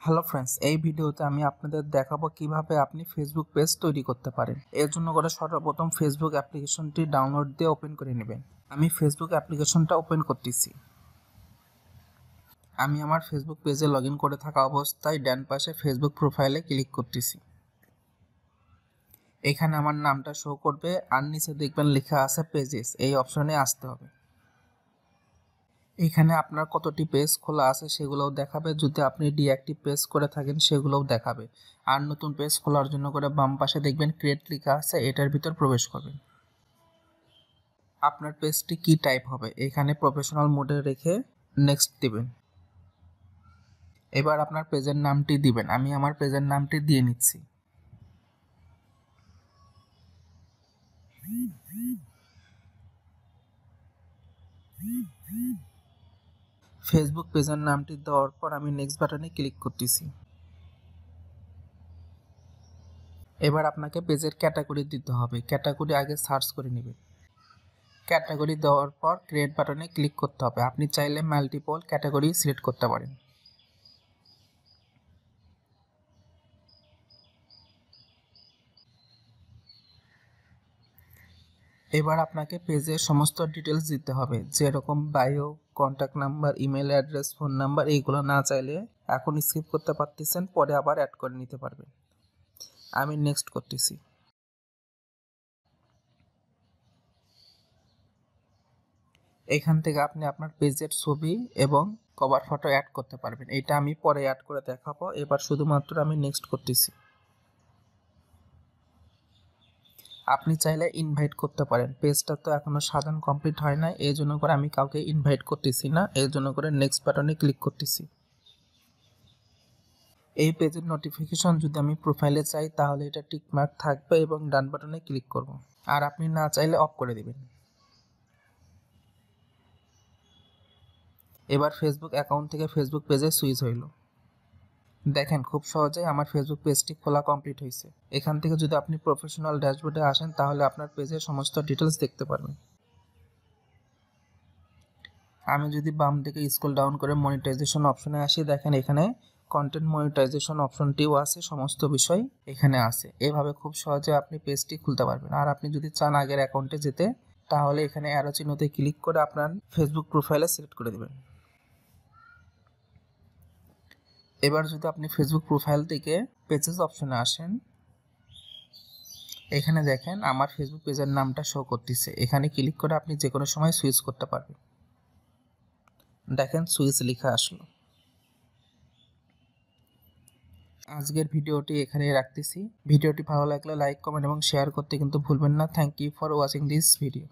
Hello friends, এই ভিডিওতে আমি আপনাদের দেখাবো কিভাবে আপনি ফেসবুক পেজ তৈরি করতে পারেন। এর জন্য করে সর্বপ্রথম ফেসবুক অ্যাপ্লিকেশনটি ডাউনলোড দিয়ে ওপেন করে নেবেন। আমি ফেসবুক অ্যাপ্লিকেশনটা ওপেন করতেছি। আমি আমার ফেসবুক পেজে লগ ইন করে থাকা অবস্থায় ডান পাশে ফেসবুক প্রোফাইলে ক্লিক করতেছি। এখানে আমার নামটা শো করবে আর নিচে দেখবেন লেখা আছে পেজেস, এই অপশনে আসতে হবে। এখানে আপনার কতটি পেজ খোলা আছে সেগুলোও দেখাবে, যদি আপনি ডিঅ্যাক্টিভ পেজ করে থাকেন সেগুলোও দেখাবে। আর নতুন পেজ খোলার জন্য করে বাম পাশে দেখবেন ক্রিয়েট লেখা আছে, এটার ভিতর প্রবেশ করবেন। আপনার পেজটি কি টাইপ হবে এখানে প্রফেশনাল মোডে রেখে নেক্সট দিবেন। এবার আপনার পেজের নামটি দিবেন। আমি আমার পেজের নামটি দিয়ে নিচ্ছি। ফেসবুক পেজের নামটি দেওয়ার পর আমি নেক্সট বাটনে ক্লিক করতেছি। এবার আপনাকে পেজের ক্যাটাগরি দিতে হবে। ক্যাটাগরি আগে সার্চ করে নেবেন। ক্যাটাগরি দেওয়ার পর ক্রিয়েট বাটনে ক্লিক করতে হবে। আপনি চাইলে মাল্টিপল ক্যাটাগরি সিলেক্ট করতে পারেন। এবার আপনাকে পেজের সমস্ত ডিটেলস দিতে হবে, যেরকম bio, contact number, email address, phone number. এইগুলো না চাইলে এখন স্কিপ করতে পারতেছেন, পরে আবার অ্যাড করে নিতে পারবেন। আমি নেক্সট করতেছি। এখান থেকে আপনি আপনার পেজের ছবি এবং কভার ফটো অ্যাড করতে পারবেন। এটা আমি পরে অ্যাড করে দেখাবো। এবার শুধুমাত্র আমি নেক্সট করতেছি। আপনি চাইলে ইনভাইট করতে পারেন। পেজটা তো এখনো সাজান কমপ্লিট হয় না, এই জন্য করে আমি কাউকে ইনভাইট করতেছি না, এই জন্য করে নেক্সট বাটনে ক্লিক করতেছি। এই পেজের নোটিফিকেশন যদি আমি প্রোফাইলে চাই তাহলে এটা টিকমার্ক থাকবে এবং ডান বাটনে ক্লিক করব। আর আপনি না চাইলে অফ করে দিবেন। এবার ফেসবুক অ্যাকাউন্ট থেকে ফেসবুক পেজে সুইচ হইল। দেখেন খুব সহজেই আমার ফেসবুক পেজটি খোলা কমপ্লিট হয়েছে। এখান থেকে যদি আপনি প্রফেশনাল ড্যাশবোর্ডে আসেন তাহলে আপনার পেজের সমস্ত ডিটেলস দেখতে পারবেন। আমি যদি বাম দিকে স্ক্রল ডাউন করে মনিটাইজেশন অপশনে আসি, দেখেন এখানে কন্টেন্ট মনিটাইজেশন অপশনটিও আছে, সমস্ত বিষয় এখানে আছে। এভাবে খুব সহজে আপনি পেজটি খুলতে পারবেন। আর আপনি যদি চান আগের অ্যাকাউন্টে যেতে, তাহলে এখানে অ্যারো চিহ্নতে ক্লিক করে আপনার ফেসবুক প্রোফাইলে সিলেক্ট করে দেবেন। এবার যদি আপনি ফেসবুক প্রোফাইল থেকে পেজেস অপশনে আসেন, এখানে দেখেন আমার ফেসবুক পেজের নামটা শো করতেছে। এখানে ক্লিক করে আপনি যে কোনো সময় সুইচ করতে পারবেন। দেখেন সুইচ লেখা আসলো। আজকের ভিডিওটি এখানেই রাখতেছি। ভিডিওটি ভালো লাগলে লাইক, কমেন্ট এবং শেয়ার করতে কিন্তু ভুলবেন না। Thank you for watching this video.